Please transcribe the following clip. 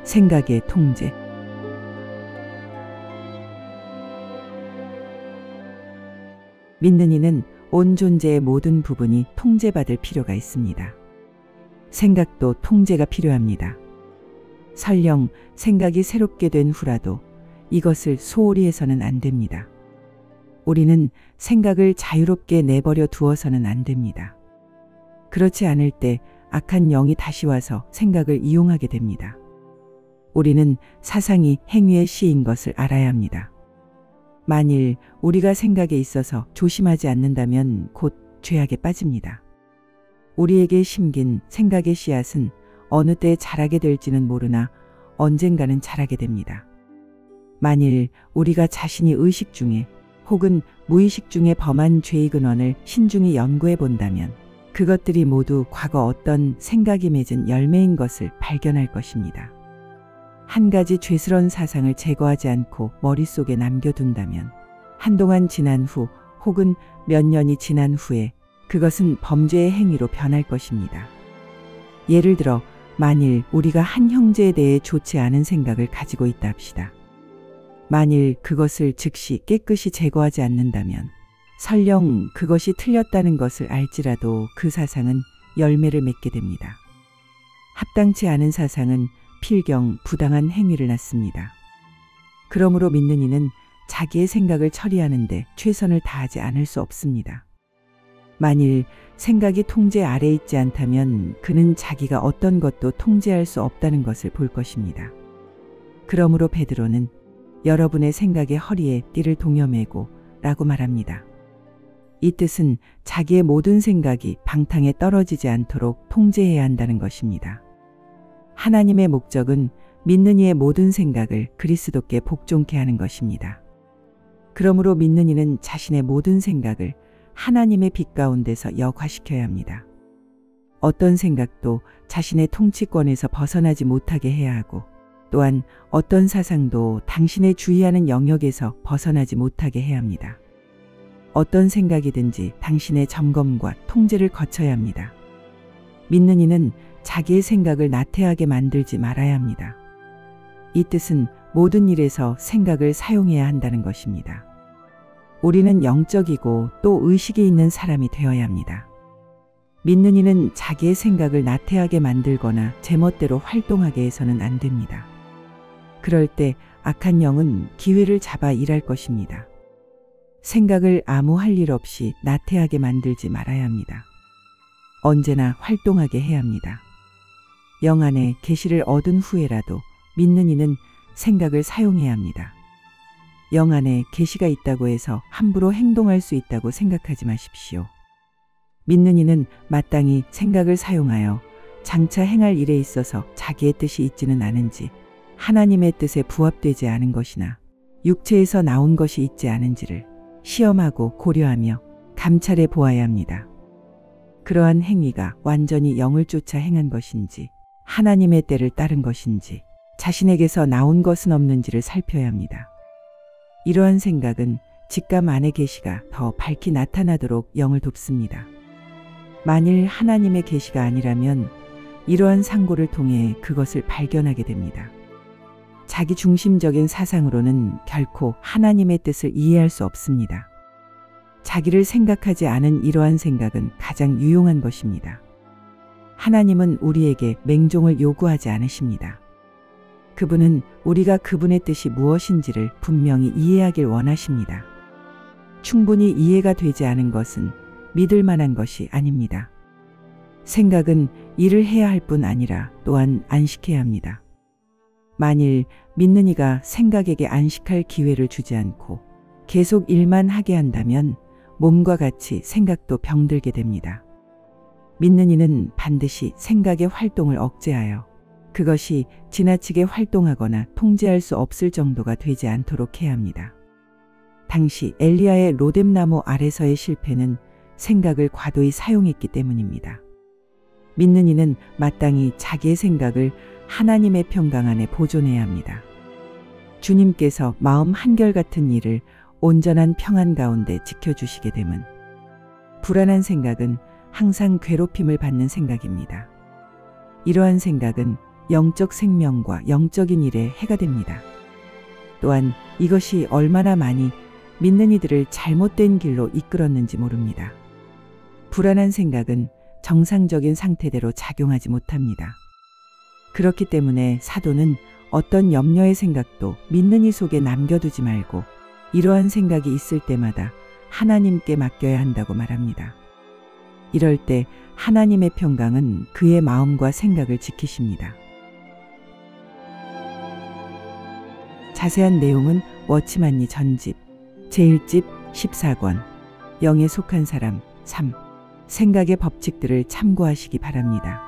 생각의 통제. 믿는 이는 온 존재의 모든 부분이 통제받을 필요가 있습니다. 생각도 통제가 필요합니다. 설령 생각이 새롭게 된 후라도 이것을 소홀히 해서는 안 됩니다. 우리는 생각을 자유롭게 내버려 두어서는 안 됩니다. 그렇지 않을 때 악한 영이 다시 와서 생각을 이용하게 됩니다. 우리는 사상이 행위의 시인 것을 알아야 합니다. 만일 우리가 생각에 있어서 조심하지 않는다면 곧 죄악에 빠집니다. 우리에게 심긴 생각의 씨앗은 어느 때 자라게 될지는 모르나 언젠가는 자라게 됩니다. 만일 우리가 자신이 의식 중에 혹은 무의식 중에 범한 죄의 근원을 신중히 연구해 본다면 그것들이 모두 과거 어떤 생각이 맺은 열매인 것을 발견할 것입니다. 한 가지 죄스러운 사상을 제거하지 않고 머릿속에 남겨둔다면 한동안 지난 후 혹은 몇 년이 지난 후에 그것은 범죄의 행위로 변할 것입니다. 예를 들어 만일 우리가 한 형제에 대해 좋지 않은 생각을 가지고 있다 합시다. 만일 그것을 즉시 깨끗이 제거하지 않는다면 설령 그것이 틀렸다는 것을 알지라도 그 사상은 열매를 맺게 됩니다. 합당치 않은 사상은 필경 부당한 행위를 낳습니다. 그러므로 믿는 이는 자기의 생각을 처리하는데 최선을 다하지 않을 수 없습니다. 만일 생각이 통제 아래 있지 않다면 그는 자기가 어떤 것도 통제할 수 없다는 것을 볼 것입니다. 그러므로 베드로는 여러분의 생각의 허리에 띠를 동여매고 라고 말합니다. 이 뜻은 자기의 모든 생각이 방탕에 떨어지지 않도록 통제해야 한다는 것입니다. 하나님의 목적은 믿는 이의 모든 생각을 그리스도께 복종케 하는 것입니다. 그러므로 믿는 이는 자신의 모든 생각을 하나님의 빛 가운데서 역화시켜야 합니다. 어떤 생각도 자신의 통치권에서 벗어나지 못하게 해야 하고 또한 어떤 사상도 당신의 주의하는 영역에서 벗어나지 못하게 해야 합니다. 어떤 생각이든지 당신의 점검과 통제를 거쳐야 합니다. 믿는 이는 자기의 생각을 나태하게 만들지 말아야 합니다. 이 뜻은 모든 일에서 생각을 사용해야 한다는 것입니다. 우리는 영적이고 또 의식이 있는 사람이 되어야 합니다. 믿는 이는 자기의 생각을 나태하게 만들거나 제멋대로 활동하게 해서는 안 됩니다. 그럴 때 악한 영은 기회를 잡아 일할 것입니다. 생각을 아무 할 일 없이 나태하게 만들지 말아야 합니다. 언제나 활동하게 해야 합니다. 영 안에 계시를 얻은 후에라도 믿는 이는 생각을 사용해야 합니다. 영 안에 계시가 있다고 해서 함부로 행동할 수 있다고 생각하지 마십시오. 믿는 이는 마땅히 생각을 사용하여 장차 행할 일에 있어서 자기의 뜻이 있지는 않은지 하나님의 뜻에 부합되지 않은 것이나 육체에서 나온 것이 있지 않은지를 시험하고 고려하며 감찰해 보아야 합니다. 그러한 행위가 완전히 영을 쫓아 행한 것인지 하나님의 때를 따른 것인지 자신에게서 나온 것은 없는지를 살펴야 합니다. 이러한 생각은 직감 안의 계시가 더 밝히 나타나도록 영을 돕습니다. 만일 하나님의 계시가 아니라면 이러한 상고를 통해 그것을 발견하게 됩니다. 자기 중심적인 사상으로는 결코 하나님의 뜻을 이해할 수 없습니다. 자기를 생각하지 않은 이러한 생각은 가장 유용한 것입니다. 하나님은 우리에게 맹종을 요구하지 않으십니다. 그분은 우리가 그분의 뜻이 무엇인지를 분명히 이해하길 원하십니다. 충분히 이해가 되지 않은 것은 믿을 만한 것이 아닙니다. 생각은 일을 해야 할 뿐 아니라 또한 안식해야 합니다. 만일 믿는 이가 생각에게 안식할 기회를 주지 않고 계속 일만 하게 한다면 몸과 같이 생각도 병들게 됩니다. 믿는 이는 반드시 생각의 활동을 억제하여 그것이 지나치게 활동하거나 통제할 수 없을 정도가 되지 않도록 해야 합니다. 당시 엘리야의 로뎀나무 아래서의 실패는 생각을 과도히 사용했기 때문입니다. 믿는 이는 마땅히 자기의 생각을 하나님의 평강 안에 보존해야 합니다. 주님께서 마음 한결같은 일을 온전한 평안 가운데 지켜주시게 됨은 불안한 생각은 항상 괴롭힘을 받는 생각입니다. 이러한 생각은 영적 생명과 영적인 일에 해가 됩니다. 또한 이것이 얼마나 많이 믿는 이들을 잘못된 길로 이끌었는지 모릅니다. 불안한 생각은 정상적인 상태대로 작용하지 못합니다. 그렇기 때문에 사도는 어떤 염려의 생각도 믿는 이 속에 남겨두지 말고 이러한 생각이 있을 때마다 하나님께 맡겨야 한다고 말합니다. 이럴 때 하나님의 평강은 그의 마음과 생각을 지키십니다. 자세한 내용은 워치만니 전집 제1집 14권 영에 속한 사람 3 생각의 법칙들을 참고하시기 바랍니다.